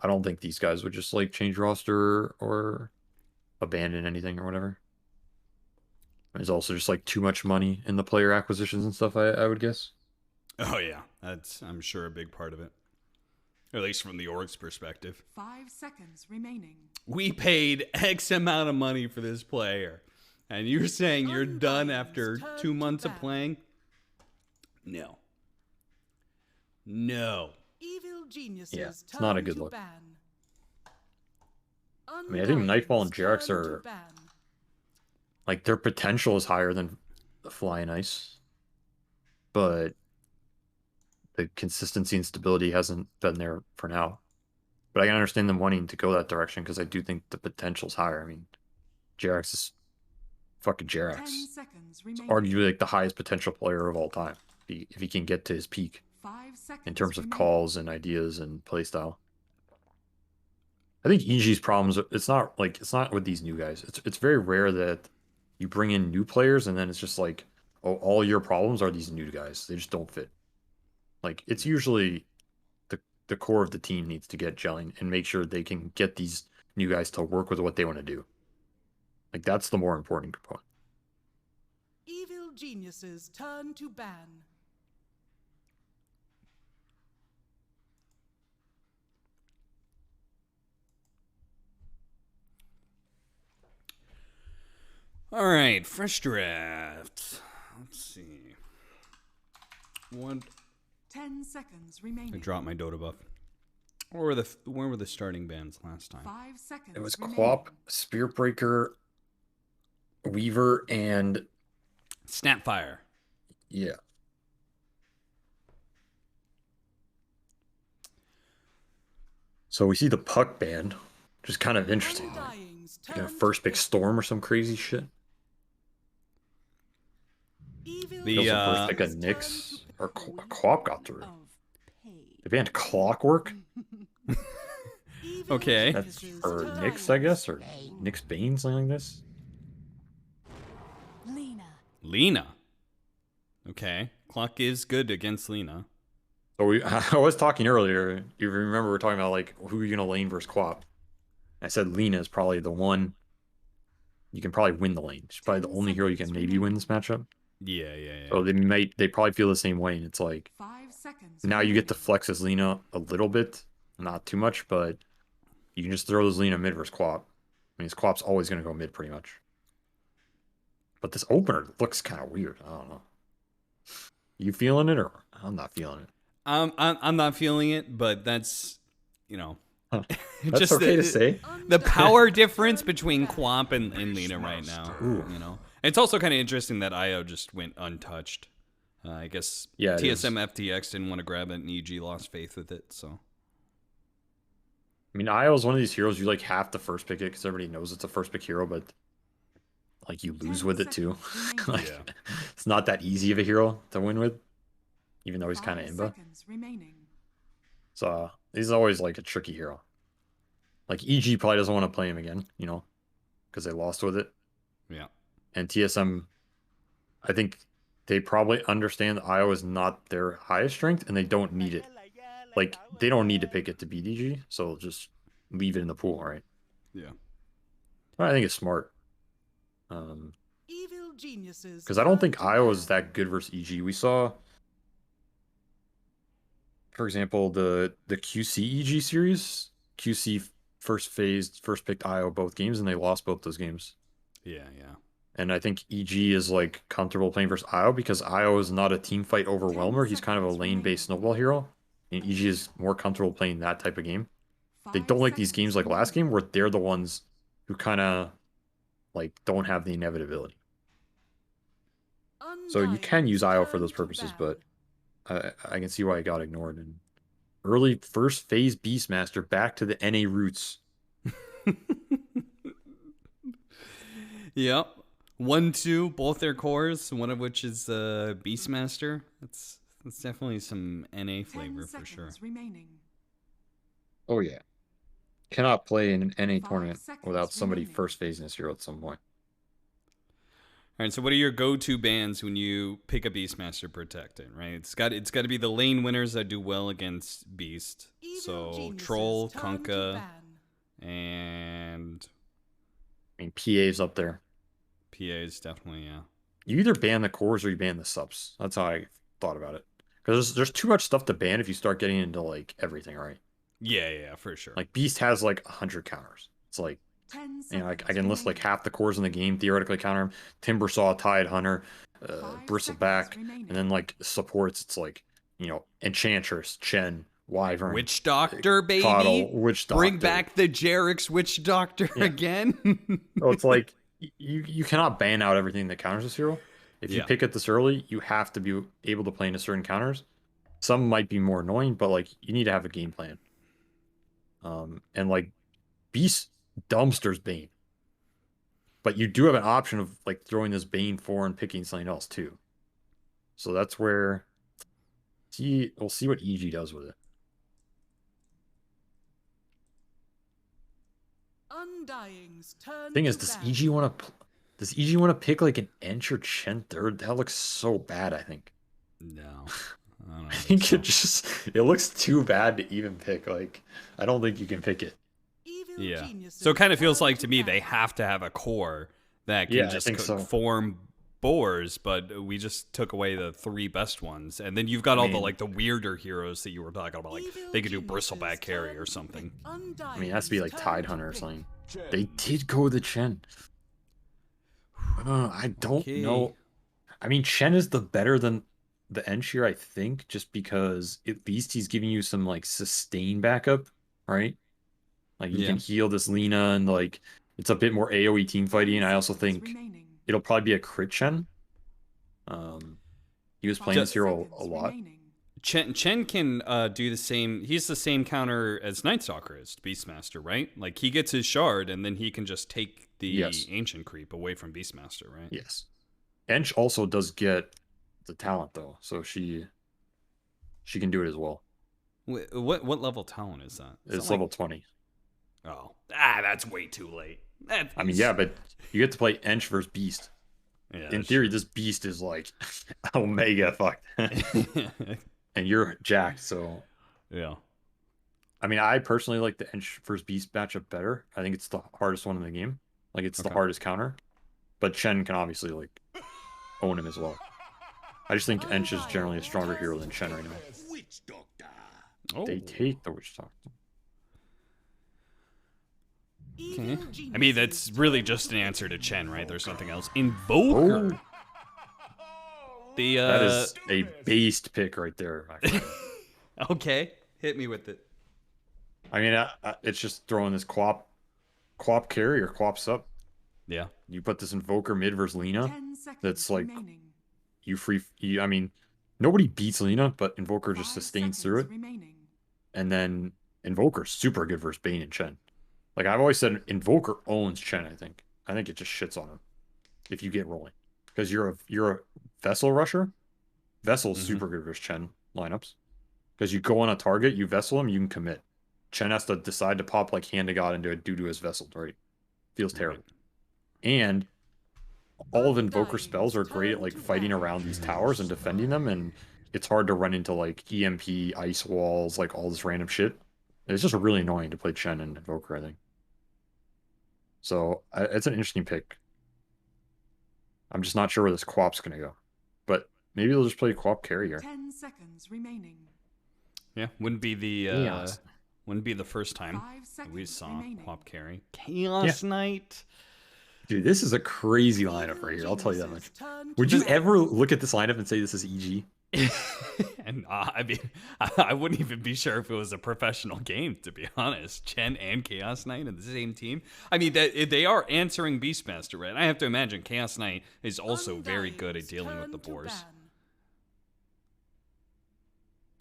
I don't think these guys would just like change roster or abandon anything or whatever. There's also just like too much money in the player acquisitions and stuff, I would guess. Oh yeah, that's I'm sure a big part of it. At least from the org's perspective. 5 seconds remaining. We paid X amount of money for this player. And you're saying you're done after 2 months of playing? No. No. Evil geniuses Yeah, it's not a turn good to look. ban. I mean, I think Nightfall and Undying's Jerax turn to are ban. like their potential is higher than Flying Ice, but the consistency and stability hasn't been there for now. But I can understand them wanting to go that direction because I do think the potential's higher. I mean, Jerax is fucking 10 Jerax. seconds It's remaining. arguably like the highest potential player of all time if he can get to his peak 5 seconds in terms of remaining. calls and ideas and playstyle. I think EG's problems, it's not with these new guys. It's very rare that you bring in new players and then it's just like, oh, all your problems are these new guys. They just don't fit. Like it's usually the core of the team needs to get gelling and make sure they can get these new guys to work with what they want to do. Like that's the more important component. Evil geniuses turn to ban. All right, fresh draft. Let's see. 10 seconds I remaining. dropped my Dota buff. Where were the starting bands last time? 5 seconds. It was remaining. Quap, Spearbreaker, Weaver, and Snapfire. yeah. So we see the Puck band, which is kind of interesting. Undying's Like a turn first to pick ban. Storm or some crazy shit. Evil The, He also first pick a geniuses Nyx turn to or pay a Quap got through. of pay. They banned Clockwork. Evil Okay. That's geniuses for turn Nyx, I guess, or Nyx Bane, something like this. Lena. Lena. Okay. Clock is good against Lena. So I was talking earlier. You remember we were talking about like who you're gonna lane versus Quap. I said Lena is probably the one you can probably win the lane. She's probably the 10 only hero you can seconds maybe win remaining. this matchup. Yeah. So they probably feel the same way. And it's like 5 seconds. now you get to remaining. flex as Lena a little bit, not too much, but you can just throw this Lena mid versus Quap. I mean, his Quap's always gonna go mid pretty much. But this opener looks kind of weird. I don't know. You feeling it or I'm not feeling it? I'm not feeling it, but that's, you know, Huh. That's just okay to say. the power difference between Quamp and Lena right now. Ooh. You know, it's also kind of interesting that IO just went untouched. I guess Yeah, it TSM is. FTX didn't want to grab it, and EG lost faith with it. So I mean, Io is one of these heroes you like have to first pick it because everybody knows it's a first pick hero, but like you lose 10 with it too. seconds Like Yeah. it's not that easy of a hero to win with, even though he's kind of 5 imba. seconds remaining. So he's always like a tricky hero. Like EG probably doesn't want to play him again, you know, because they lost with it. yeah, And TSM, I think they probably understand that Io is not their highest strength and they don't need it. Like they don't need to pick it to beat EG, so just leave it in the pool, right? yeah. But I think it's smart. Evil geniuses. Because I don't turn think to Io is ban. that good versus EG. We saw, for example, the QC EG series. QC first phase, first picked Io both games, and they lost both those games. Yeah. And I think EG is like comfortable playing versus Io because Io is not a team fight overwhelmer. He's kind of a lane-based snowball hero. And EG is more comfortable playing that type of game. They 5 don't like these seconds games like last game remaining. where they're the ones who kind of like don't have the inevitability. So you can use Undying's Io for turn those to purposes, ban. but I can see why it got ignored. And early first phase Beastmaster back to the NA roots. Yep. 1-2, both their cores, one of which is Beastmaster. That's definitely some NA 10 flavor for sure. seconds remaining. Oh yeah. Cannot play in an NA 5 tournament seconds without somebody remaining. first phasing this hero at some point. All right, so what are your go-to bans when you pick a Beastmaster Protectant, right? It's got to be the lane winners that do well against Beast. Evil So geniuses Troll, turn to Kunkka, ban. and I mean, PA's up there. PA's definitely, yeah. You either ban the cores or you ban the subs. That's how I thought about it. Because there's too much stuff to ban if you start getting into like everything, right? Yeah, for sure. Like Beast has like 100 counters. It's like, 10 you know, I seconds can list like remaining. half the cores in the game, theoretically counter them. Timbersaw, Tide Hunter, 5 Bristleback, seconds remaining. and then like supports, it's like, you know, Enchantress, Chen, Wyvern, Witch Doctor, baby. Coddle, Witch Doctor. Bring back the Jarek's Witch Doctor again. So it's like, you cannot ban out everything that counters this hero. If you pick it this early, you have to be able to play into certain counters. Some might be more annoying, but like you need to have a game plan. And like Beast dumpsters Bane. But you do have an option of like throwing this Bane 4 and picking something else too. So that's where we'll see what EG does with it. Undying's turn Thing is, to does ban. EG want to pick like an Ench or Chen third? That looks so bad, I think. No. I don't I think it looks too bad to even pick. Like, I don't think you can pick it. Evil Yeah. geniuses So it kind of feels turn like to me ban. they have to have a core that can Yeah, I just think so. form boars, but we just took away the 3 best ones. And then you've got all the mean- like the weirder heroes that you were talking about. Like Evil they could do geniuses Bristleback carry turn or to something. pick. I mean, it has to be like Undying's Tide turn Hunter or to something. pick. They did go with the Chen. I don't Okay. know. I mean, Chen is the better than the Ench here, I think, just because at least he's giving you some like sustain backup, right? Like you Yeah. can heal this Lena and like it's a bit more AoE team fighting. 10 I also seconds think remaining. it'll probably be a crit Chen. He was playing 5 this hero a seconds lot. remaining. Chen can do the same. He's the same counter as Night Stalker is to Beastmaster, right? Like he gets his shard and then he can just take the Yes. ancient creep away from Beastmaster, right? Yes. Ench also does get the talent though, so she can do it as well. What level talent is that? Is It's that like- level 20. Oh, that's way too late. I mean, yeah, but you get to play Ench versus Beast. Yeah, In theory, this Beast is like Omega fucked. And you're jacked, so yeah. I mean, I personally like the Ench versus Beast matchup better. I think it's the hardest one in the game. Like it's the Okay. hardest counter. But Chen can obviously like own him as well. I just think Ench is generally a stronger hero than Chen right now. Oh. They take the Witch Doctor. Okay. Evil I mean, geniuses that's really turn just to an pick. answer to Chen, right? There's nothing else. Invoker. The That is a based pick right there. My friend. okay. Hit me with it. I mean, it's just throwing this Quap carry or Quap sub. Yeah. You put this Invoker mid versus Lena. 10 seconds That's like remaining. I mean, nobody beats Lena, but Invoker just 5 sustains through it. seconds remaining. And then Invoker's super good versus Bane and Chen. Like I've always said, Invoker owns Chen. I think it just shits on him if you get rolling because you're a Vessel rusher. Vessel's super good versus Chen lineups because you go on a target, you Vessel him, you can commit. Chen has to decide to pop like Hand to God into a due to his Vessel, right? Feels terrible. And all of Invoker spells are great at like fighting around these towers and defending them, and it's hard to run into like EMP, ice walls, like all this random shit. It's just really annoying to play Chen and Invoker, I think. So it's an interesting pick. I'm just not sure where this Quap's gonna go, but maybe they'll just play Quap carrier. 10 seconds remaining. Yeah. Wouldn't be the Chaos. wouldn't be the first time 5 seconds we saw remaining. Quap carry. Chaos Knight. Dude, this is a crazy lineup right here. I'll tell you that much. Would you ever look at this lineup and say this is EG? And I mean, I wouldn't even be sure if it was a professional game, to be honest. Chen and Chaos Knight in the same team. I mean, they are answering Beastmaster, right? I have to imagine Chaos Knight is also very good at dealing with the boars.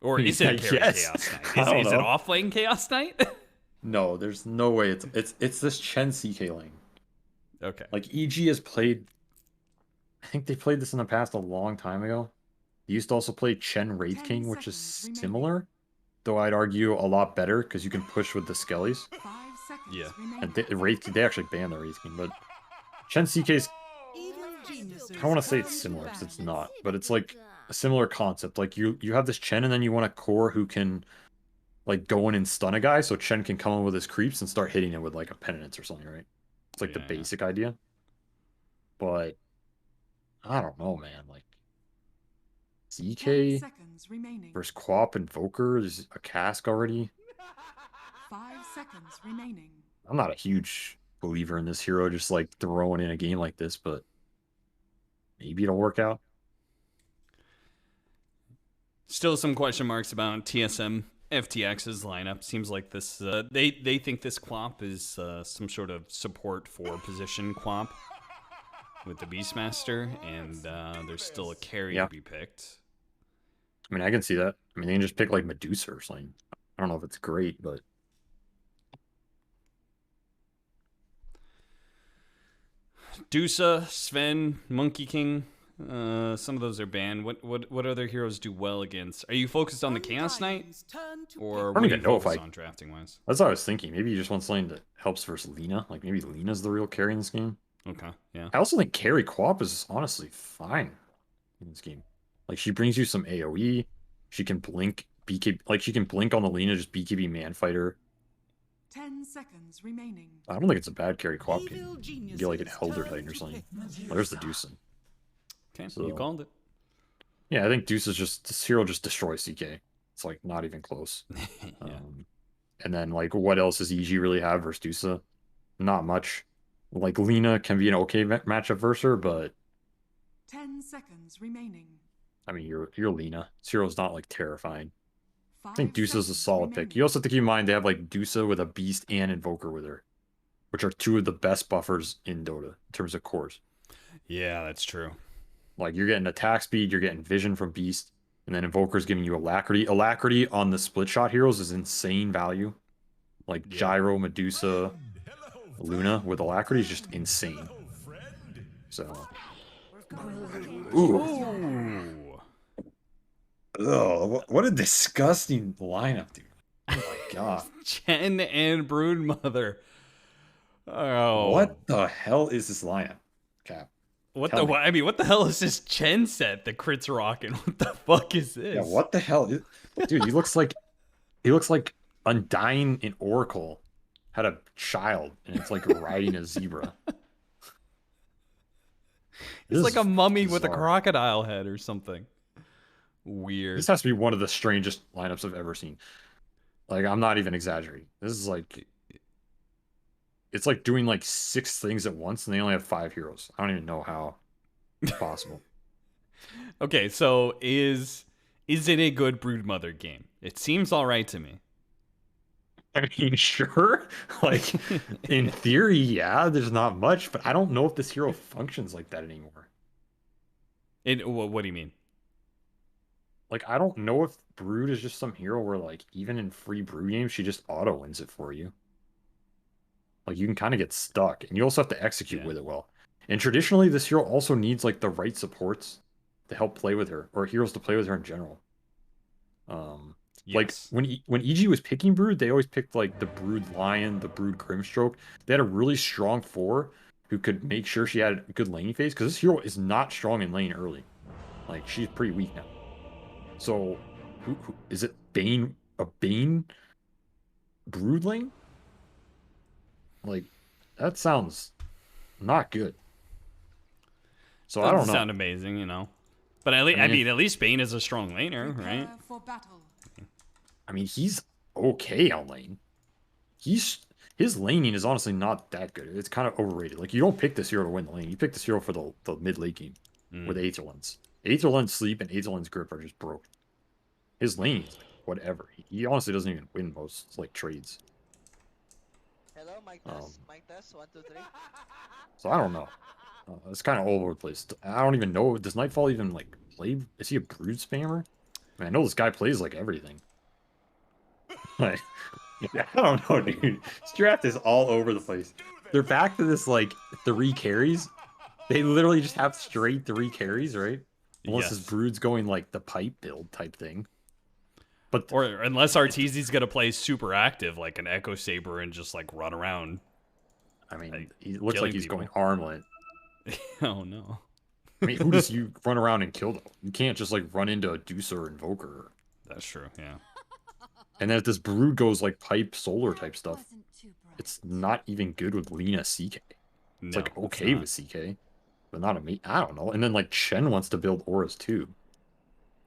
Or is it carry Yes. Chaos I Knight? don't Is it know. off lane Chaos Knight? No, there's no way it's this Chen CK lane. Okay. Like EG has played, I think they played this in the past a long time ago. They used to also play Chen Wraith 10 King, which is seconds remaining. similar, though I'd argue a lot better because you can push with the Skellies. 5 seconds Yeah. remaining. And they actually banned the Wraith King, but Chen CK's Evil geniuses I don't want to say it's turn to similar because it's baddies. not, but it's like a similar concept. Like you have this Chen, and then you want a core who can like go in and stun a guy, so Chen can come in with his creeps and start hitting it with like a penitence or something, right? It's like the Yeah, yeah. basic idea. But I don't know, man. Like 10 ZK seconds remaining. versus Quap Invoker, there's a cask already. 5 seconds remaining. I'm not a huge believer in this hero just like throwing in a game like this, but maybe it'll work out. Still some question marks about TSM FTX's lineup. Seems like this they think this Quap is some sort of support for position Quap with the Beastmaster, and there's still a carry Yeah. to be picked. I mean, I can see that. I mean, they can just pick like Medusa or something. I don't know if it's great, but Dusa, Sven, Monkey King, some of those are banned. What other heroes do well against? Are you focused on the Chaos Knight, Undying's turn to or pick. don't what are even you know if focused I- on drafting wise? that's what I was thinking. Maybe you just want something that helps versus Lina. Like maybe Lina's the real carry in this game. Okay, yeah. I also think carry Quap is honestly fine in this game. Like she brings you some AoE. She can blink BKB, like she can blink on the Lina, just BKB man fighter. 10 seconds remaining. I don't think it's a bad carry Quap game. Evil You geniuses get like an Elder turn Titan or to something. pick. Well, there's the Deucin. Okay, So- you called it. Yeah, I think Deuce is just this hero just destroys CK. It's like not even close. Yeah. And then like what else does EG really have versus Dusa? Not much. Like Lina can be an okay matchup versus her, but 10 seconds remaining. I mean you're Lina. This hero's not like terrifying. I think 5 Dusa's a seconds solid pick. remaining. You also have to keep in mind they have like Dusa with a Beast and Invoker with her, which are two of the best buffers in Dota in terms of cores. Yeah, that's true. Like you're getting attack speed, you're getting vision from Beast, and then Invoker's giving you alacrity. Alacrity on the split shot heroes is insane value. Like Yeah. Gyro, Medusa, Luna with alacrity is just insane. So, ooh, Ooh. ugh, what a disgusting lineup, dude! Oh my god, Chen and Broodmother. Oh, what the hell is this lineup, Cap? What Tell the? me. I mean, what the hell is this Chen set? The crits rocking. What the fuck is this? Yeah, what the hell, dude? He looks like Undying in Oracle had a child, and it's like riding a zebra. It's This like a is mummy with a bizarre. crocodile head or something. Weird. This has to be one of the strangest lineups I've ever seen. Like, I'm not even exaggerating. This is like, it's like doing like 6 things at once, and they only have 5 heroes. I don't even know how it's possible. Okay, so is it a good Broodmother game? It seems all right to me. I mean, sure. Like, in theory, yeah, there's not much, but I don't know if this hero functions like that anymore. What do you mean? Like, I don't know if Brood is just some hero where, like, even in free Brood games, she just auto wins it for you. Like, you can kind of get stuck, and you also have to execute Yeah. with it well. And traditionally, this hero also needs, like, the right supports to help play with her, or heroes to play with her in general. Like, Yes. when EG was picking Brood, they always picked, like, the Brood Lion, the Brood Grimstroke. They had a really strong 4 who could make sure she had a good laning phase, because this hero is not strong in lane early. Like, she's pretty weak now. So, who is it? Bane, a Bane Brood lane? Like, that sounds not good. So I Doesn't don't know. sound amazing, you know. But I mean, mean, at least Bane is a strong laner, right? Prepare for battle. I mean, he's okay on lane. His laning is honestly not that good. It's kind of overrated. Like, you don't pick this hero to win the lane. You pick this hero for the mid late game with Aetherlens. Aetherlens sleep and Aetherlens grip are just broke. His lane is like whatever. He honestly doesn't even win most like trades. Hello, mic test. Mic test. 1, 2, 3. So I don't know. It's kind of all over the place. I don't even know. Does Nightfall even like play? Is he a Brood spammer? I mean, I know this guy plays like everything. Like, I don't know, dude. This draft is all over the place. They're back to this like 3 carries. They literally just have straight 3 carries, right? Unless his Yes. Brood's going like the pipe build type thing. But Or unless Arteezy's gonna play super active, like an Echo Saber, and just like run around. I mean, like, he looks killing like he's people. going armlet. Oh no. I mean, who does you run around and kill though? You can't just like run into a Deucer or Invoker. That's true, yeah. And then if this Brood goes like pipe solar type stuff, it's not even good with Lina CK. It's No, like it's okay not. with CK, but not a me. I don't know. And then like Chen wants to build auras too.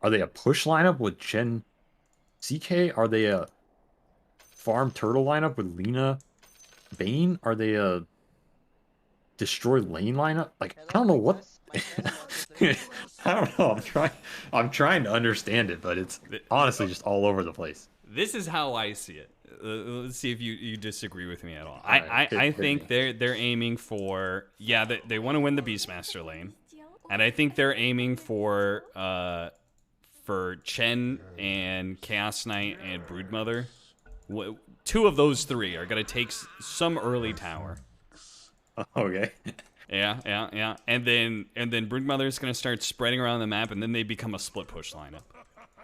Are they a push lineup with Chen CK? Are they a farm turtle lineup with Lina Bane? Are they a destroy lane lineup? Like I don't know what. I don't know. I'm trying to understand it, but it's honestly just all over the place. This is how I see it. Let's see if you disagree with me at all. Alright, I hit think me. they're aiming for they want to win the Beastmaster lane, and I think they're aiming for Chen and Chaos Knight and Broodmother. Two of those three are gonna take some early tower. Okay. Yeah. And then Broodmother is gonna start spreading around the map, and then they become a split push lineup,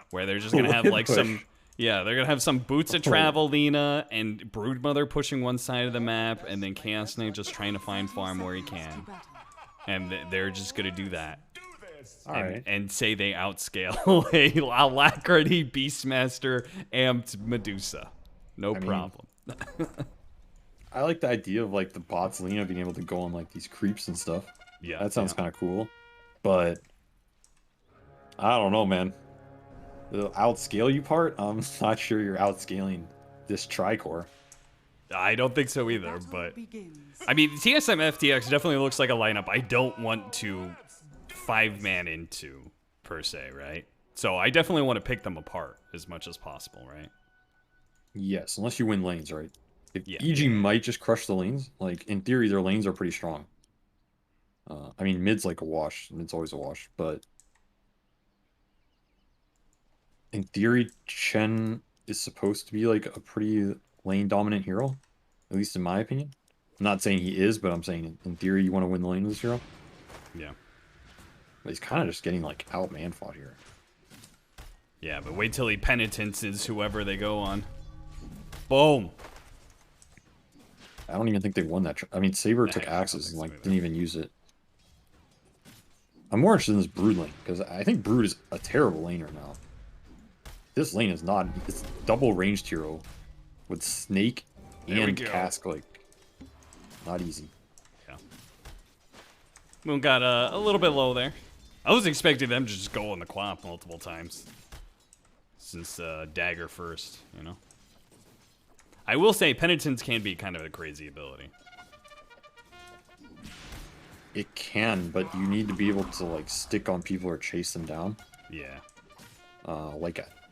where they're just gonna have Split like push. some. Yeah, they're gonna have some Boots of Travel Lina and Broodmother pushing one side of the map, and then Chaos Knight just trying to find farm where he can, and they're just gonna do that. All right. And say they outscale a Alacrity Beastmaster amped Medusa. No I mean, problem. I like the idea of like the bots Lina being able to go on like these creeps and stuff. Yeah, That sounds kind of cool. But I don't know, man. The outscale you part, I'm not sure you're outscaling this Tricore. I don't think so either, Battle but begins. I mean, TSM FTX definitely looks like a lineup I don't want to 5-man into, per se, right? So I definitely want to pick them apart as much as possible, right? Yes, unless you win lanes, right? If Yeah. EG might just crush the lanes, like in theory, their lanes are pretty strong. I mean, mid's like a wash. Mid's always a wash, but in theory, Chen is supposed to be like a pretty lane dominant hero, at least in my opinion. I'm not saying he is, but I'm saying in theory, you want to win the lane with this hero. Yeah. But he's kind of just getting like out man fought here. Yeah, but wait till he penitences whoever they go on. Boom. I don't even think they won that. I mean, Saber Nah, took I don't axes and think so like didn't even use it. I'm more interested in this Brood lane because I think Brood is a terrible laner now. This lane is not. It's double ranged hero with Snake There we and go. Cask. Like, not easy. Yeah. Moon got a little bit low there. I was expecting them to just go on the quap multiple times. Since Dagger first, you know? I will say Penitence can be kind of a crazy ability. It can, but you need to be able to like stick on people or chase them down. Yeah.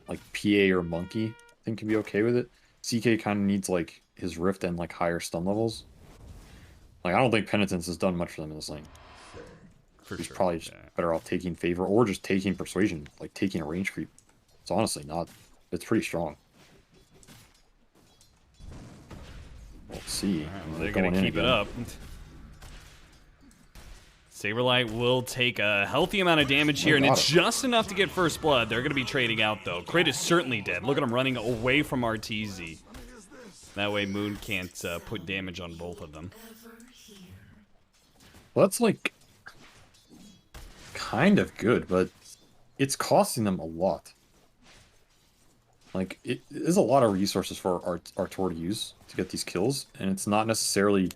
Like PA or Monkey, I think can be okay with it. CK kind of needs like his Rift and like higher stun levels. Like I don't think Penitence has done much for them in this lane. For He's sure. probably just better off taking Favor or just taking Persuasion, like taking a range creep. It's honestly not. It's pretty strong. We'll see. Well, they're going to keep it up. Saberlight will take a healthy amount of damage here, and got it's it. just enough to get first blood. They're going to be trading out, though. Crit is certainly dead. Look at him running away from RTZ. That way Moon can't put damage on both of them. Well, that's like kind of good, but it's costing them a lot. Like it is a lot of resources for Artor to use to get these kills, and it's not necessarily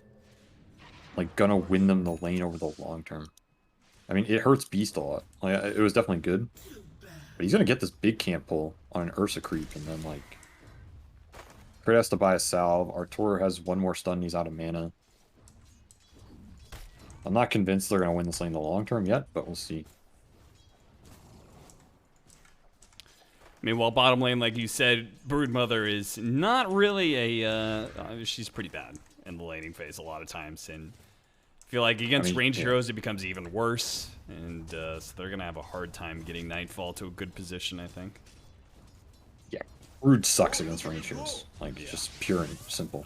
like gonna win them the lane over the long term. I mean, it hurts Beast a lot. Like it was definitely good, but he's gonna get this big camp pull on an Ursa creep, and then like Crit has to buy a salve. Artor has one more stun. He's out of mana. I'm not convinced they're gonna win this lane in the long term yet, but we'll see. Meanwhile, bottom lane, like you said, Broodmother is not really she's pretty bad in the laning phase a lot of times, and I feel like against ranged heroes it becomes even worse, and so they're gonna have a hard time getting Nightfall to a good position, I think. Yeah, Brood sucks against range heroes. Like, just pure and simple.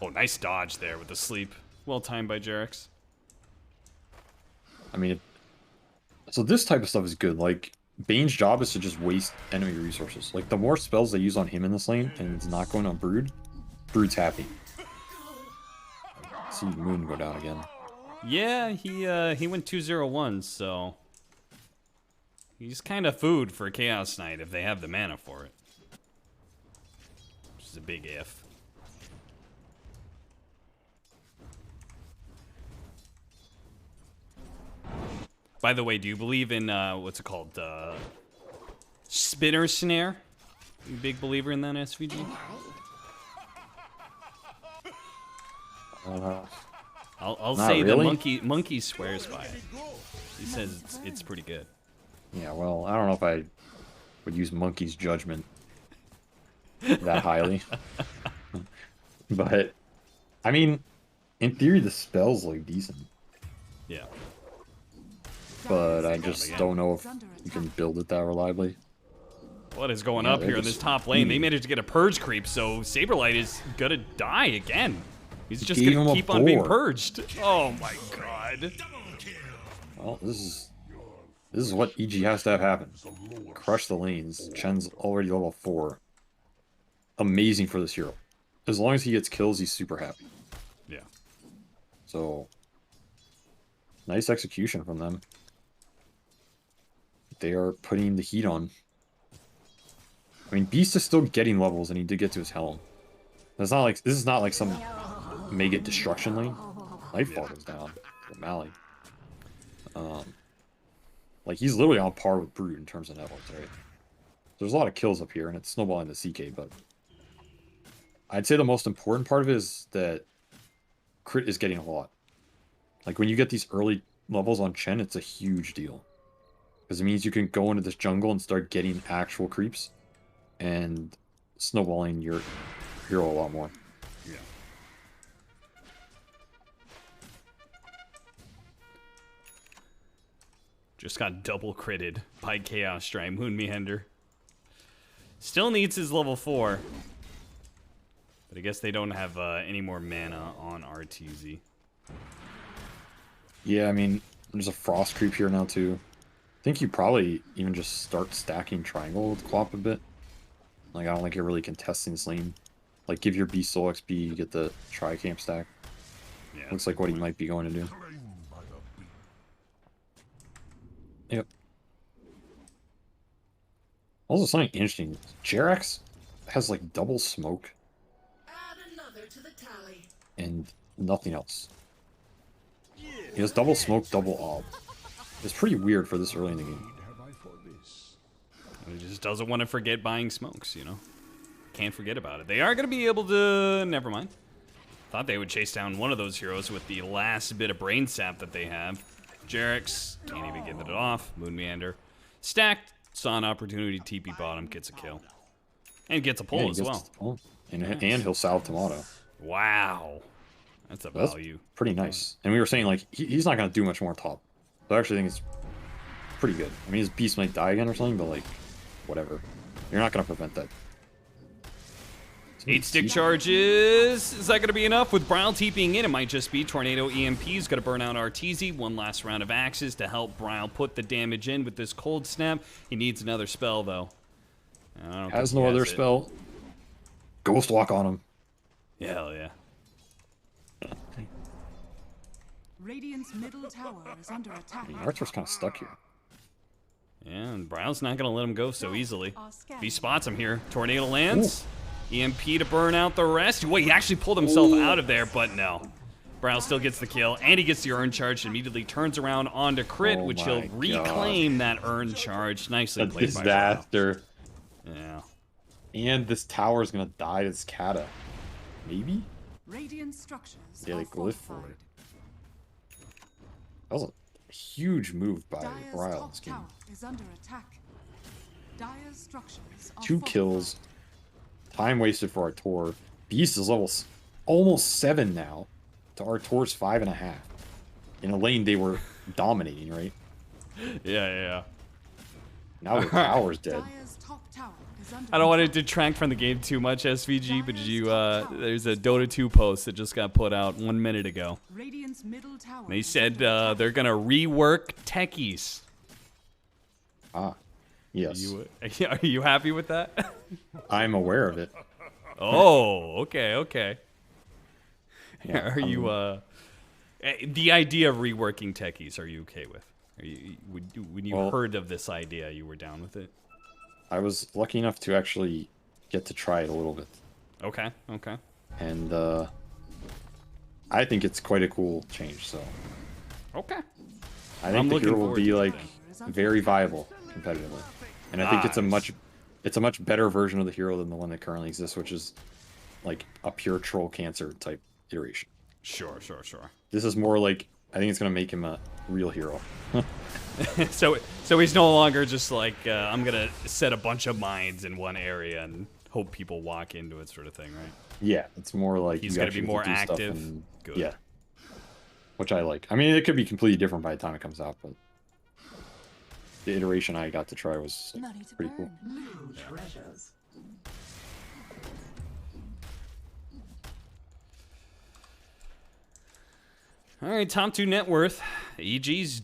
Oh, nice dodge there with the sleep. Well timed by Jarex. I mean, so this type of stuff is good. Like, Bane's job is to just waste enemy resources. Like, the more spells they use on him in this lane, and it's not going on Brood, Brood's happy. See Moon go down again. Yeah, he went 2-0-1, so he's kind of food for Chaos Knight if they have the mana for it. Which is a big if. By the way, do you believe in what's it called? Spinner snare? You a big believer in that, SVG? I'll Not say really. the monkey swears by it. He says it's pretty good. Yeah, well, I don't know if I would use Monkey's judgment that highly. But, I mean, in theory, the spell's, like, decent. Yeah. But I just don't know if you can build it that reliably. What is going Yeah, up they're here in this just top lane? They eating. managed to get a purge creep, so Saberlight is gonna die again. He's just gave gonna him a keep on being boar. purged. Oh my god. Well, this is what EG has to have happen. Crush the lanes. Chen's already level 4. Amazing for this hero. As long as he gets kills, he's super happy. Yeah. So, nice execution from them. They are putting the heat on. I mean, Beast is still getting levels, and he did get to his helm. It's not like this is not like some mega destruction lane. Nightfall goes down. Mally. Like he's literally on par with Brute in terms of networks, right? There's a lot of kills up here, and it's snowballing the CK, but I'd say the most important part of it is that crit is getting a lot. Like when you get these early levels on Chen, it's a huge deal. Because it means you can go into this jungle and start getting actual creeps and snowballing your hero a lot more. Yeah. Just got double critted by Chaos Strike. Moon Meander. Still needs his level 4. But I guess they don't have any more mana on RTZ. Yeah, I mean, there's a frost creep here now too. I think you probably even just start stacking triangle with Quap a bit. Like, I don't think you're really contesting this lane. Like, give your Beast Soul XP, get the tri-camp stack. Yeah. Looks like what he might be going to do. Yep. Also, something interesting. Jerax has, like, double smoke and nothing else. He has double smoke, double orb. It's pretty weird for this early in the game. He just doesn't want to forget buying smokes, you know? Can't forget about it. They are going to be able to... Never mind. Thought they would chase down one of those heroes with the last bit of brain sap that they have. Jerax can't even get it off. Moon Meander. Stacked. Saw an opportunity. TP bottom. Gets a kill. And gets a pull Yeah, as well. And he'll salve Tomato. Wow. That's a That's value. pretty nice. And we were saying, like, he's not going to do much more top. So I actually think it's pretty good. I mean, his beast might die again or something, but, like, whatever. You're not going to prevent that. 8 stick charges. Is that going to be enough? With Braille TPing in, it might just be. Tornado EMP is going to burn out Arteezy. One last round of axes to help Braille put the damage in with this cold snap. He needs another spell, though. Has no other spell. Ghost walk on him. Yeah, hell yeah. Radiant's middle tower is under attack. I mean, Arthur's kind of stuck here. Yeah, and Brown's not going to let him go so easily. If he spots him here, Tornado lands. Ooh. EMP to burn out the rest. Wait, he actually pulled himself out of there, but no. Brown still gets the kill, and he gets the urn charge, and immediately turns around onto crit, which he'll reclaim that urn charge. Nicely played by Brown. Disaster. Yeah. And this tower is going to die to this Kata. Maybe? Radiant structures Yeah, are they glyph for fortified. it. That was a huge move by Dire's Bryle in top this game. tower is under attack. Dire's structures are 2 kills. Time wasted for Artor. Beast is level almost 7 now to Artor's 5.5. In a lane they were dominating, right? Yeah. Now the tower's dead. Dire's top tower is under I don't want to attack. detract from the game too much, SVG, but there's a Dota 2 post that just got put out 1 minute ago. Radiant's middle tower They is said under attack. they're going to rework techies. Ah, yes. Are you happy with that? I'm aware of it. Oh, okay. Yeah, Are you The idea of reworking techies, are you okay with? When you Well, heard of this idea, you were down with it? I was lucky enough to actually get to try it a little bit. Okay, okay. And I think it's quite a cool change, so Okay. I think I'm the looking hero will forward be to it like then. very viable competitively. And I think it's a Nice. much better version of the hero than the one that currently exists, which is like a pure troll cancer type iteration. Sure, sure, sure. This is more like, I think it's gonna make him a real hero. So he's no longer just like I'm gonna set a bunch of mines in one area and hope people walk into it, sort of thing, right? Yeah, it's more like He's you gonna be actually more do stuff active. and- Good. Yeah, which I like. I mean, it could be completely different by the time it comes out, but the iteration I got to try was Money to pretty cool. burn. New treasures. All right, top 2 net worth. EG's,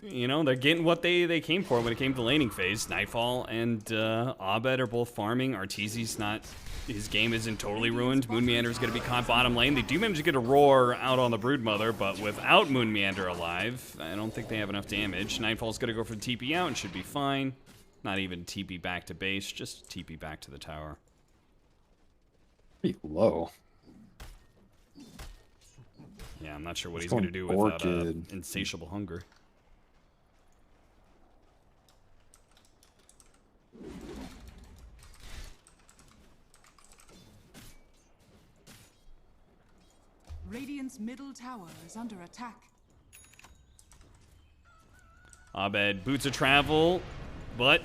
you know, they're getting what they came for when it came to the laning phase. Nightfall and Abed are both farming. Arteezy's not, his game isn't totally ruined. Moonmeander's going to be caught bottom lane. They do manage to get a roar out on the Broodmother, but without Moonmeander alive, I don't think they have enough damage. Nightfall's going to go for the TP out and should be fine. Not even TP back to base, just TP back to the tower. Pretty low. Yeah, I'm not sure what It's he's going to going do without Orchid. insatiable hunger. Radiant's middle tower is under attack. Abed, boots of travel, but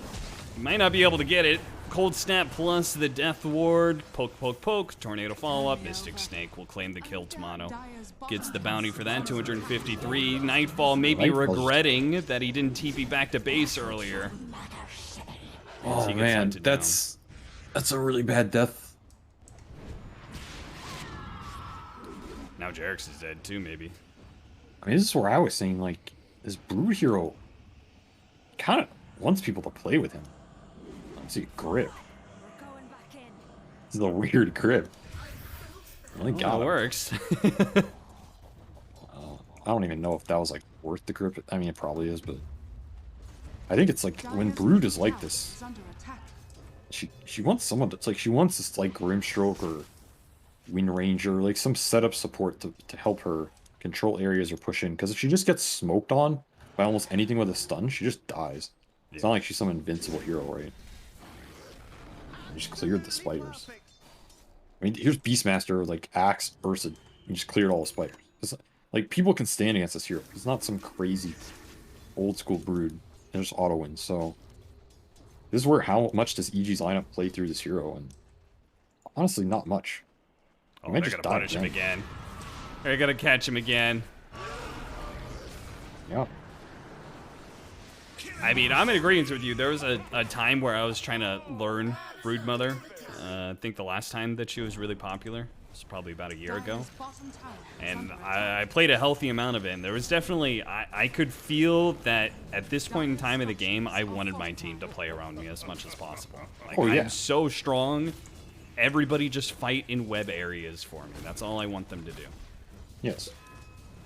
he might not be able to get it. Cold snap plus the death ward. Poke, poke, poke. Tornado follow up. Mystic Snake will claim the kill. Tamano gets the bounty for that. 253. Nightfall maybe Nightfall's- regretting that he didn't TP back to base earlier. Oh he gets man, hunted down. that's a really bad death. Now Jarek's is dead too, maybe. I mean, this is where I was saying, like, this Brood hero kind of wants people to play with him. Let's see, grip. This is a weird grip. I only Well, got it him. works. I don't even know if that was like worth the grip. I mean, it probably is, but I think it's like when Brood is like this, Is under attack. she wants someone to, it's like she wants this like Grimstroke or Wind Ranger, like some setup support to help her control areas or push in. Because if she just gets smoked on by almost anything with a stun, she just dies. It's not like she's some invincible hero, right? You just cleared the spiders. I mean, here's Beastmaster, like Axe, Ursa. You just cleared all the spiders. Like, people can stand against this hero. It's not some crazy old school Brood. They just auto wins. So this is where how much does EG's lineup play through this hero, and honestly, not much. Oh, might they're just gonna die punish him again. again. They're gonna catch him again. Yeah. I mean, I'm in agreement with you. There was a time where I was trying to learn Broodmother. I think the last time that she was really popular was probably about a year ago. Dire's bottom tower is And under attack. I played a healthy amount of it. And there was definitely, I could feel that at this point in time in the game, I wanted my team to play around me as much as possible. Like, Oh, yeah. I'm so strong. Everybody just fight in web areas for me. That's all I want them to do. Yes.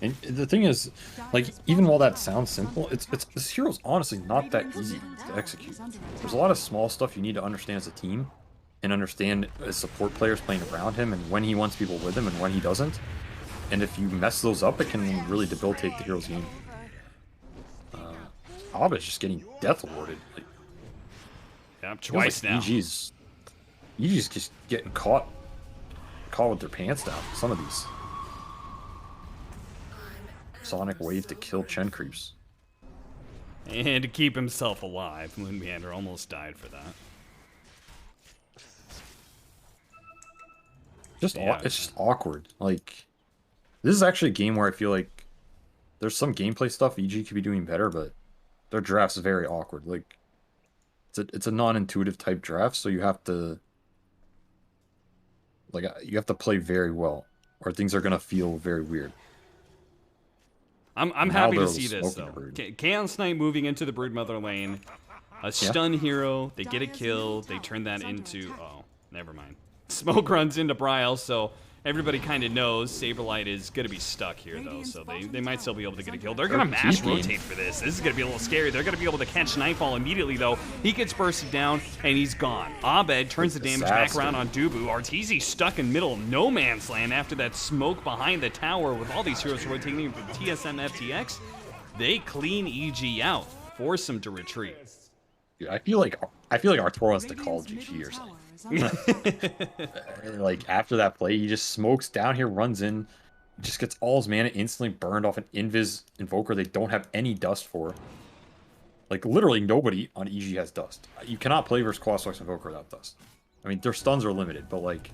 And the thing is, like, even while that sounds simple, it's this hero's honestly not that easy to execute. There's a lot of small stuff you need to understand as a team, and understand as support players playing around him, and when he wants people with him and when he doesn't. And if you mess those up, it can really debilitate the hero's game. Abed's just getting death awarded. Like, Yep, feels twice like now. EG's just getting caught with their pants down. Some of these. Sonic wave to kill Chen creeps. And to keep himself alive, Moonmeander almost died for that. Yeah. It's just awkward. Like, this is actually a game where I feel like there's some gameplay stuff EG could be doing better, but their draft's very awkward. Like, it's a non-intuitive type draft, so you have to play very well, or things are gonna feel very weird. I'm Now happy to they're see this, smoking though. Brood. Chaos Knight moving into the Broodmother lane. A stun hero, they get a kill, they turn that into... Oh, never mind. Smoke runs into Brile, so everybody kind of knows Saberlight is going to be stuck here, though, so they might still be able to get a kill. They're going to mass rotate for this. This is going to be a little scary. They're going to be able to catch Nightfall immediately, though. He gets bursted down, and he's gone. Abed turns the damage back around on Dubu. Arteezy stuck in middle of no man's land after that smoke behind the tower with all these heroes rotating from TSM FTX. They clean EG out, force him to retreat. Dude, I feel like Arturo wants to call GG or something. Like after that play, he just smokes down here, runs in, just gets all his mana instantly burned off an Invis Invoker they don't have any dust for. Like literally nobody on EG has dust. You cannot play versus Colossus Invoker without dust. I mean, their stuns are limited, but like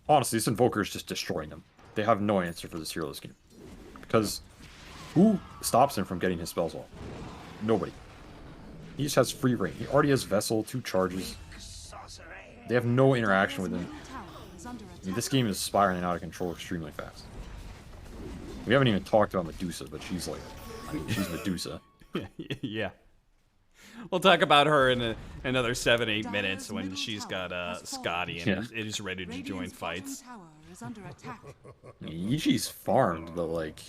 honestly, this Invoker is just destroying them. They have no answer for this hero this game. Because who stops him from getting his spells off? Nobody. He just has free reign. He already has Vessel, 2 charges. They have no interaction with him. I mean, this game is spiraling out of control extremely fast. We haven't even talked about Medusa, but she's like, I mean, she's Medusa. Yeah. We'll talk about her in another 7-8 minutes when she's got Scotty and is ready to join fights. I mean, EG's farmed, but like,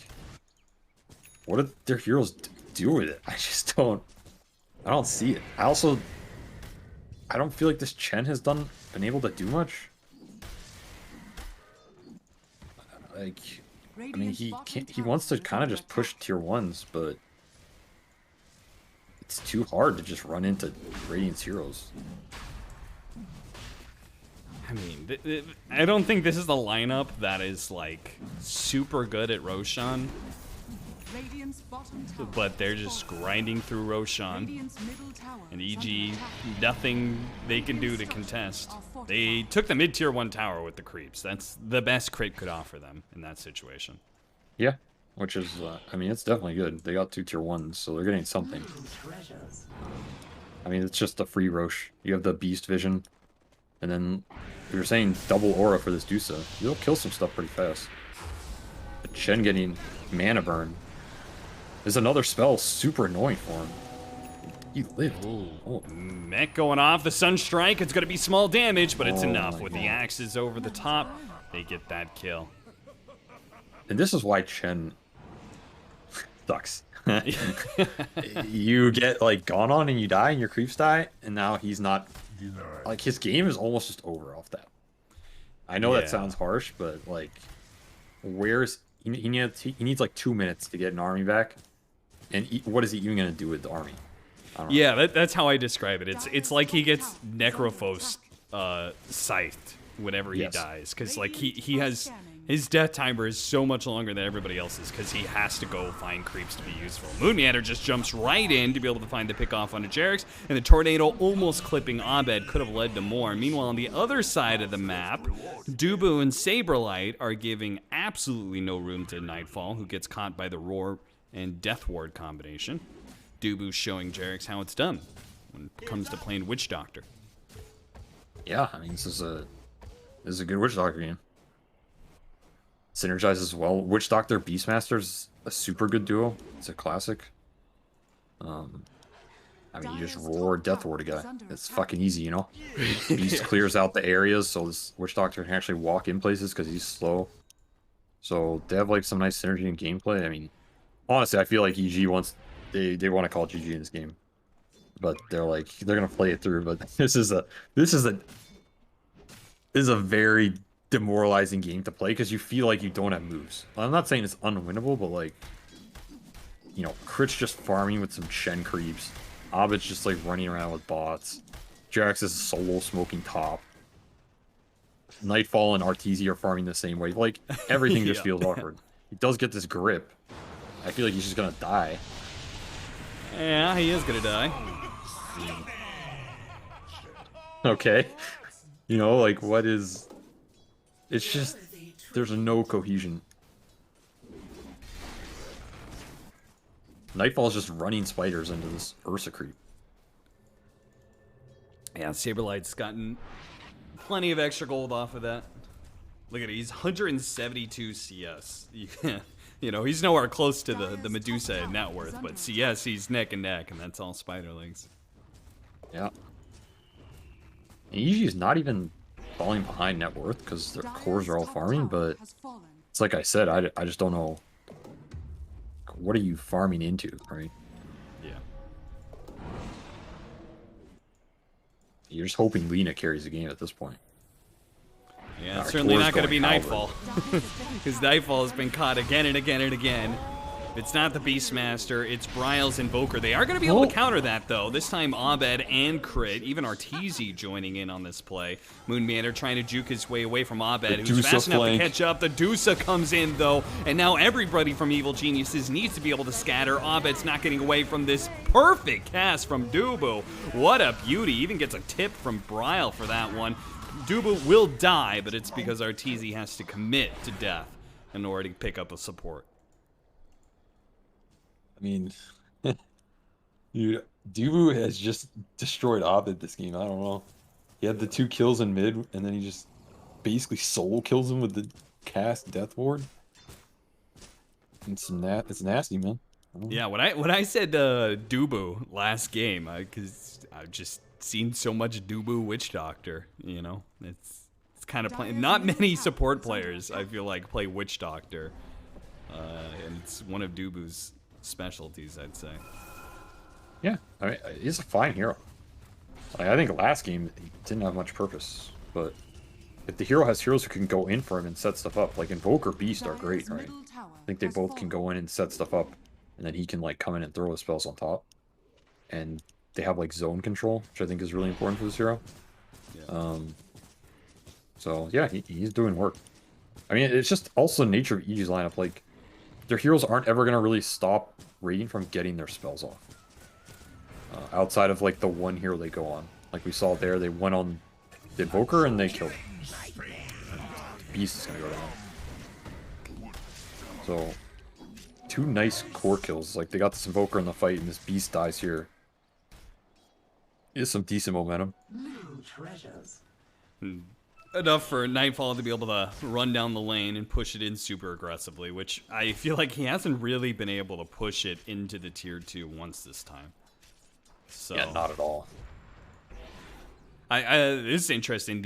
what did their heroes do with it? I just don't. I don't see it. I don't feel like this Chen has been able to do much. Like, I mean, he wants to kind of just push tier 1s, but it's too hard to just run into Radiant's heroes. I mean, I don't think this is the lineup that is like super good at Roshan. But they're just grinding through Roshan. And EG, nothing they can do to contest. They took the mid-tier 1 tower with the creeps. That's the best crit could offer them in that situation. Yeah, which is, I mean, it's definitely good. They got 2 tier 1s, so they're getting something. I mean, it's just a free Rosh. You have the Beast Vision, and then you're saying double aura for this Dusa. You'll kill some stuff pretty fast. But Chen getting mana burn is another spell super annoying for him. He lived. Oh. Mech going off. The Sunstrike. It's going to be small damage, but it's enough. With the axes over the top, they get that kill. And this is why Chen sucks. You get like gone on and you die and your creeps die, and now he's not. Like his game is almost just over off that. I know that sounds harsh, but like, where's he needs like 2 minutes to get an army back. And what is he even going to do with the army? I don't know. Yeah, that's how I describe it. It's like he gets Necrophos scythed whenever he dies. Because like he has... His death timer is so much longer than everybody else's because he has to go find creeps to be useful. Moonmeander just jumps right in to be able to find the pick off onto Jerix, and the tornado almost clipping Abed could have led to more. Meanwhile, on the other side of the map, Dubu and Saberlight are giving absolutely no room to Nightfall, who gets caught by the Roar and Death Ward combination. Dubu showing Jerix how it's done when it comes to playing Witch Doctor. Yeah, I mean, this is a good Witch Doctor game. Synergizes well. Witch Doctor Beastmaster's a super good duo. It's a classic. I mean, you just roar Death Ward a guy. It's fucking easy, you know? Beast clears out the areas, so this Witch Doctor can actually walk in places because he's slow. So they have like some nice synergy in gameplay. I mean, honestly, I feel like EG wants they want to call GG in this game, but they're gonna play it through. But this is a very demoralizing game to play because you feel like you don't have moves. I'm not saying it's unwinnable, but like, you know, Crit's just farming with some Shen creeps. Abed's just like running around with bots. Jax is solo smoking top. Nightfall and Arteezy are farming the same way. Like, everything just feels awkward. He does get this grip. I feel like he's just gonna die. Yeah, he is gonna die. Okay. You know, like, what is... It's just... There's no cohesion. Nightfall's just running spiders into this Ursa creep. Yeah, Saberlight's gotten plenty of extra gold off of that. Look at it, he's 172 CS. You know, he's nowhere close to the Medusa in net worth, but CS, he's neck and neck, and that's all spiderlings. Yeah. And EG is not even falling behind net worth because their cores are all Dyer's top farming, tower but has fallen. it's like I said, I just don't know. What are you farming into, right? Yeah. You're just hoping Lena carries the game at this point. Yeah, it's Our certainly tour's not going to going be Halberd. Nightfall. Because Nightfall has been caught again and again and again. If it's not the Beastmaster, it's Bryle's Invoker. They are going to be able to counter that, though. This time, Abed and Crit, even Arteezy joining in on this play. Moonmander trying to juke his way away from Abed, who's fast enough to catch up. The Dusa comes in, though, and now everybody from Evil Geniuses needs to be able to scatter. Abed's not getting away from this perfect cast from Dubu. What a beauty. Even gets a tip from Bryle for that one. Dubu will die, but it's because Arteezy has to commit to death in order to pick up a support. I mean, dude, Dubu has just destroyed Abed this game. I don't know. He had the 2 kills in mid, and then he just basically solo kills him with the cast Death Ward. It's nasty, man. Yeah, when I said Dubu last game, because I've just seen so much Dubu Witch Doctor, you know? It's kind of playing. Not many support players, I feel like, play Witch Doctor. And it's one of Dubu's specialties, I'd say. Yeah, I mean, he's a fine hero. Like, I think last game he didn't have much purpose, but if the hero has heroes who can go in for him and set stuff up, like Invoker Beast are great, right? I think they both can go in and set stuff up, and then he can like come in and throw his spells on top. And they have like zone control, which I think is really important for this hero. Yeah. So yeah, he's doing work. I mean, it's just also the nature of EG's lineup. Like, their heroes aren't ever gonna really stop Radiant from getting their spells off. Outside of like the one hero they go on, like we saw there, they went on the Invoker and they killed him. Beast is gonna go down. So 2 nice core kills. Like, they got this Invoker in the fight, and this Beast dies here. Is some decent momentum. Enough for Nightfall to be able to run down the lane and push it in super aggressively, which I feel like he hasn't really been able to push it into the tier 2 once this time. So Yeah, not at all. This is interesting.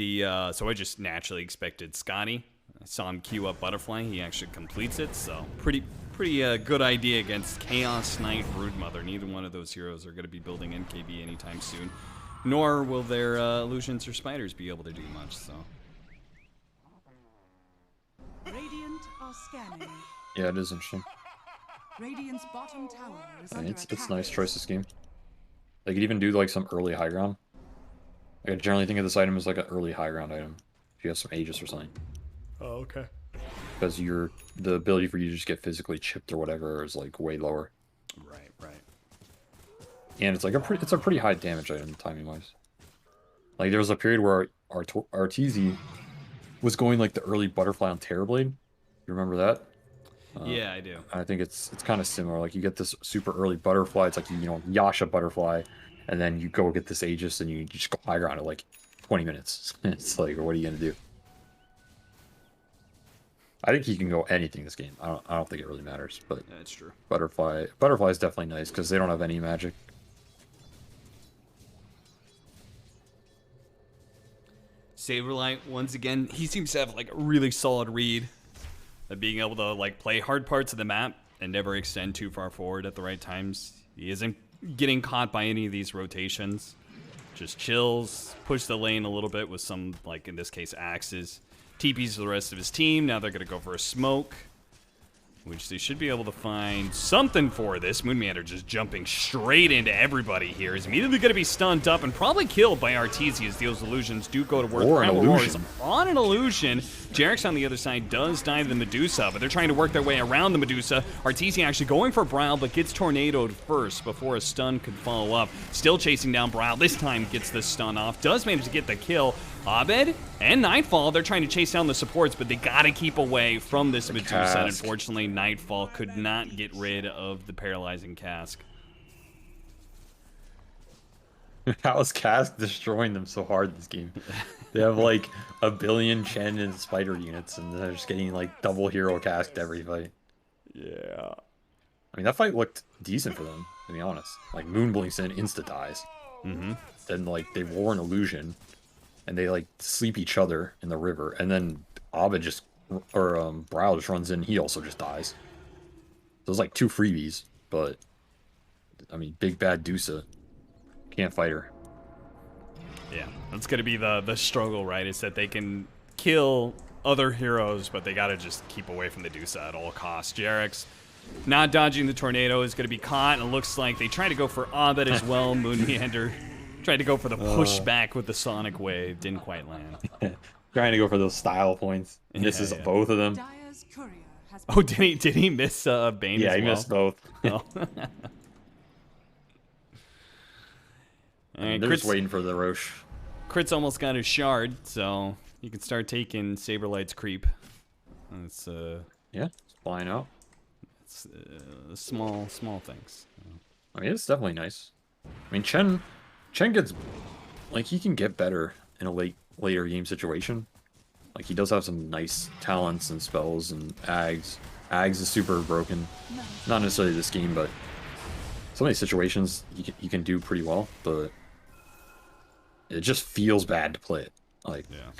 So I just naturally expected Scotty. I saw him queue up Butterfly. He actually completes it, so pretty good idea against Chaos Knight Broodmother. Neither one of those heroes are going to be building NKB anytime soon, nor will their illusions or spiders be able to do much. So Radiant are scanning. Yeah, it is interesting. Radiant's bottom tower is I mean, under it's attack. a nice choice this game. They could even do like some early high ground. Like, I generally think of this item as like an early high ground item. If you have some Aegis or something. oh, okay. Because the ability for you to just get physically chipped or whatever is like way lower. Right. And it's like it's a pretty high damage item timing wise. Like, there was a period where Arteezy was going like the early Butterfly on Terrorblade. You remember that? Yeah, I do. I think it's kind of similar. Like, you get this super early Butterfly. It's like, you know, Yasha Butterfly, and then you go get this Aegis, and you just go high ground in like 20 minutes. It's like, what are you gonna do? I think he can go anything this game. I don't think it really matters. But That's true. Butterfly is definitely nice because they don't have any magic. Saberlight, once again, he seems to have like a really solid read of being able to like play hard parts of the map and never extend too far forward at the right times. He isn't getting caught by any of these rotations. Just chills, push the lane a little bit with some, like in this case, axes. TPs to the rest of his team. Now they're going to go for a smoke, which they should be able to find something for this. Moonmander just jumping straight into everybody here. Is immediately going to be stunned up and probably killed by Arteezy as those illusions do go to work. Or an illusion. On an illusion. Jarek's on the other side does die to the Medusa, but they're trying to work their way around the Medusa. Arteezy actually going for Bryle, but gets tornadoed first before a stun could follow up. Still chasing down Bryle. This time gets the stun off. Does manage to get the kill. Abed and Nightfall, they're trying to chase down the supports, but they gotta keep away from this Medusa. And unfortunately, Nightfall could not get rid of the paralyzing cask. How is Cask destroying them so hard this game? They have like a billion Chen and Spider units, and they're just getting like double hero Casked every fight. Yeah. I mean, that fight looked decent for them, to be honest. Like, Moon blinks in, insta dies. Mm-hmm. Then like they wore an illusion, and they like sleep each other in the river, and then Abed just Brow just runs in. He also just dies. So it's like 2 freebies, but I mean, big bad Dusa can't fight her. Yeah, that's gonna be the struggle, right? Is that they can kill other heroes, but they gotta just keep away from the Dusa at all costs. Jarek's not dodging the tornado is gonna be caught, and it looks like they try to go for Abed as well. Moon Meander tried to go for the pushback with the Sonic Wave, didn't quite land. Trying to go for those style points. Misses both of them. Dire's courier has Oh, did he miss Bane Yeah, as he well? missed both. Oh. All right, They're just Crit's, waiting for the Roche. Crit's almost got his shard, so you can start taking Saberlight's creep. It's Yeah, it's flying out. it's small things. I mean, it's definitely nice. I mean, Chen gets, like, he can get better in a later game situation. Like, he does have some nice talents and spells and Ags. Ags is super broken. Not necessarily this game, but some of these situations he can do pretty well, but it just feels bad to play it. Like, Yeah.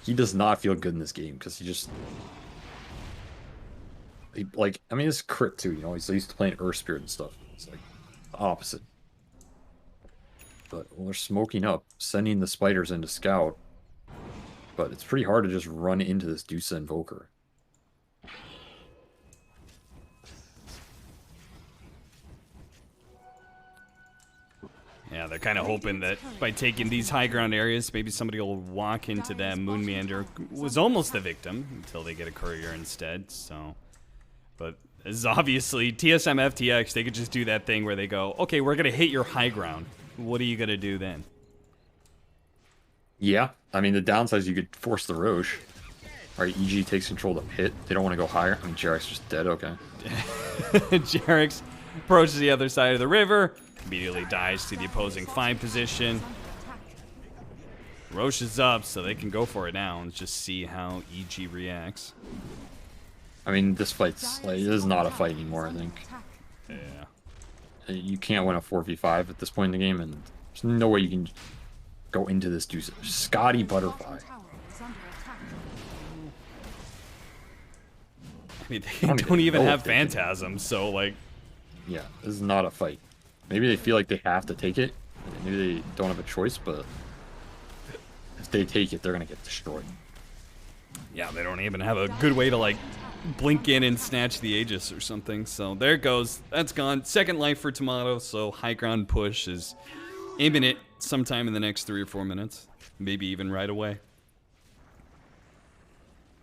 he does not feel good in this game because like, I mean, it's crit too, you know, he's used to playing Earth Spirit and stuff. It's like the opposite. But well, they're smoking up, sending the spiders into scout. But it's pretty hard to just run into this Dusa Invoker. Yeah, they're kind of hoping that by taking these high ground areas, maybe somebody will walk into them. Moon Meander was almost the victim until they get a courier instead. So, but this is obviously TSM FTX. They could just do that thing where they go, okay, we're gonna hit your high ground. What are you gonna do then? Yeah, I mean, the downside is you could force the Roche. Alright, EG takes control of the pit. They don't want to go higher. I mean, Jarek's just dead, okay. Jarek's approaches the other side of the river, immediately dies to the opposing 5 position. Roche is up, so they can go for it now and just see how EG reacts. I mean, this fight's, like, this is not a fight anymore, I think. Yeah. You can't win a 4v5 at this point in the game, and there's no way you can go into this Dusa. Scotty Butterfly. I mean, they don't even have Phantasm, so, like... Yeah, this is not a fight. Maybe they feel like they have to take it. Maybe they don't have a choice, but if they take it, they're going to get destroyed. Yeah, they don't even have a good way to, like, blink in and snatch the Aegis or something. So there it goes. That's gone. Second life for Tomato, so high ground push is imminent sometime in the next 3 or 4 minutes. Maybe even right away.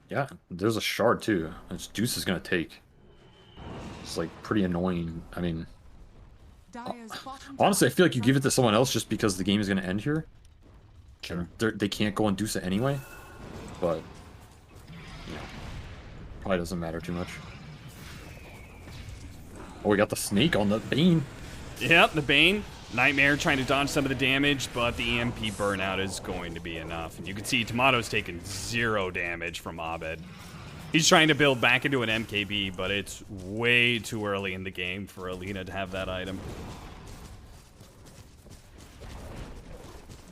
Yeah, there's a shard too. It's Deuce is going to take. It's like pretty annoying. I mean, honestly, I feel like you give it to someone else just because the game is going to end here. Sure. They can't go on Deuce anyway. But, you know, probably doesn't matter too much. Oh, we got the snake on the Bane. Yep, the Bane. Nightmare trying to dodge some of the damage, but the EMP burnout is going to be enough. And you can see Tomato's taking 0 damage from Abed. He's trying to build back into an MKB, but it's way too early in the game for Alina to have that item.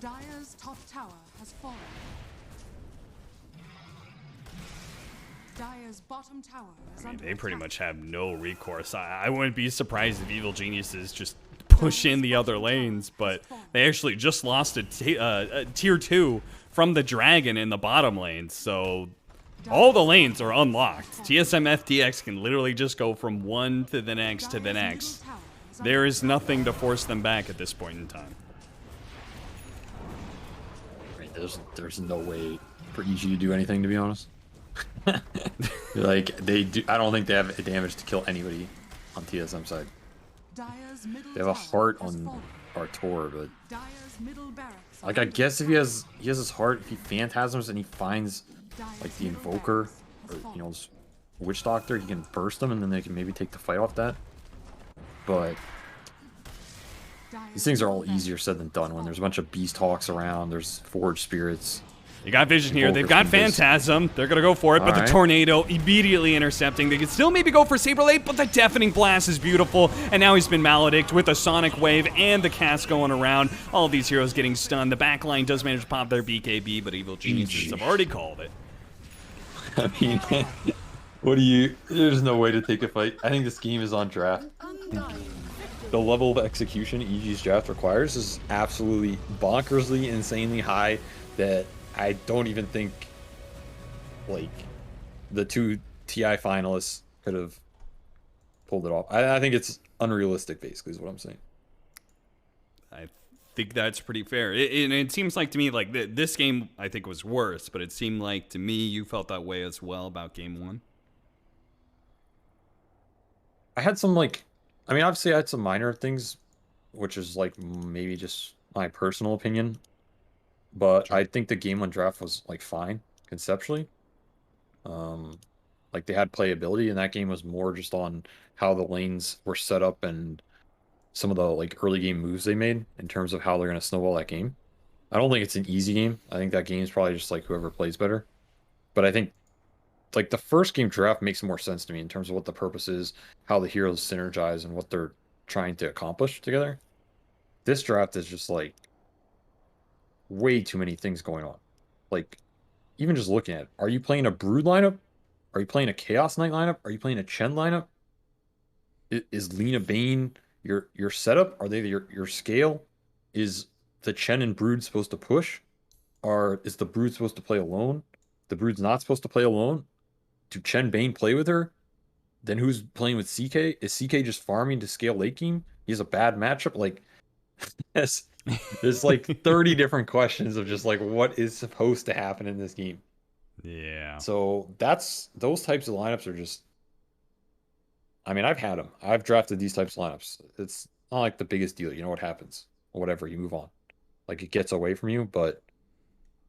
Dire's top tower has fallen. Dire's bottom tower is under They pretty attack. much have no recourse. I wouldn't be surprised if Evil Geniuses just push in the other lanes, but they actually just lost a tier 2 from the dragon in the bottom lane, so all the lanes are unlocked. TSM FTX can literally just go from one to the next to the next. There is nothing to force them back at this point in time. I mean, there's no way for EG to do anything, to be honest. Like, they do. I don't think they have damage to kill anybody on TSM side. They have a heart on Artor, but like, I guess if he has his heart, if he phantasms and he finds like the Invoker or, you know, Witch Doctor, he can burst them and then they can maybe take the fight off that. But these things are all easier said than done when there's a bunch of Beast Hawks around, there's Forge Spirits. You got Vision here. They've Invoker got from this. Phantasm. They're going to go for it, but the Alright. Tornado immediately intercepting. They could still maybe go for Saberblade, but the Deafening Blast is beautiful. And now he's been Maledict with a Sonic Wave and the cast going around. All of these heroes getting stunned. The backline does manage to pop their BKB, but Evil Geniuses have already called it. I mean, what do you... There's no way to take a fight. I think this game is on draft. The level of execution EG's draft requires is absolutely bonkersly, insanely high that I don't even think, like, the 2 TI finalists could have pulled it off. I think it's unrealistic, basically, is what I'm saying. I think that's pretty fair. It seems like to me, like, this game, I think, was worse, but it seemed like, to me, you felt that way as well about Game 1. I had some, like... I mean, obviously, I had some minor things, which is, like, maybe just my personal opinion. But I think the game on draft was, like, fine, conceptually. Like, they had playability, and that game was more just on how the lanes were set up and some of the, like, early game moves they made in terms of how they're going to snowball that game. I don't think it's an easy game. I think that game is probably just, like, whoever plays better. But I think, like, the first game draft makes more sense to me in terms of what the purpose is, how the heroes synergize, and what they're trying to accomplish together. This draft is just, like, way too many things going on. Like, even just looking at it, are you playing a Brood lineup? Are you playing a Chaos Knight lineup? Are you playing a Chen lineup? Is Lena Bane your setup? Are they your scale? Is the Chen and Brood supposed to push? Is the Brood supposed to play alone? The Brood's not supposed to play alone? Do Chen Bane play with her? Then who's playing with CK? Is CK just farming to scale late game? He has a bad matchup? Like, there's like 30 different questions of just like what is supposed to happen in this game. Yeah. So those types of lineups are just, I mean, I've had them. I've drafted these types of lineups. It's not like the biggest deal. You know what happens or whatever, you move on. Like it gets away from you, but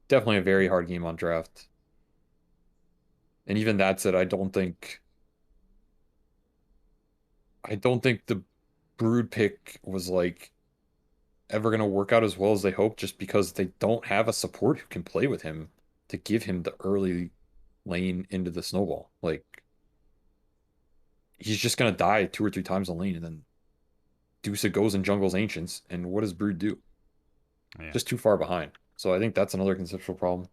definitely a very hard game on draft. And even that said, I don't think the Brood pick was like ever going to work out as well as they hoped, just because they don't have a support who can play with him to give him the early lane into the snowball. Like, he's just going to die 2 or 3 times on lane, and then Dusa goes and jungles Ancients, and what does Brood do? Yeah. Just too far behind. So I think that's another conceptual problem.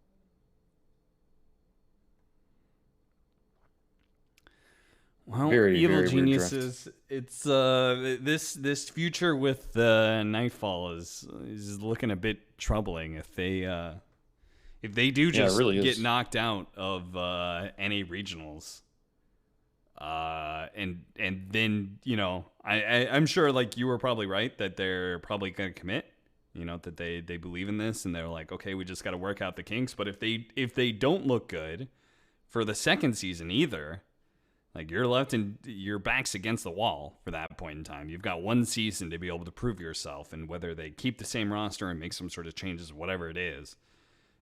Well, Very, Evil very weird draft. Geniuses. It's this future with Nightfall is looking a bit troubling. If they do Yeah, it just really get is. knocked out of NA regionals, and then I'm sure like you were probably right that they're probably gonna commit. That they believe in this and they're like, okay, we just got to work out the kinks. But if they don't look good for the second season either. Like, you're left and your back's against the wall for that point in time. You've got one season to be able to prove yourself, and whether they keep the same roster and make some sort of changes, whatever it is,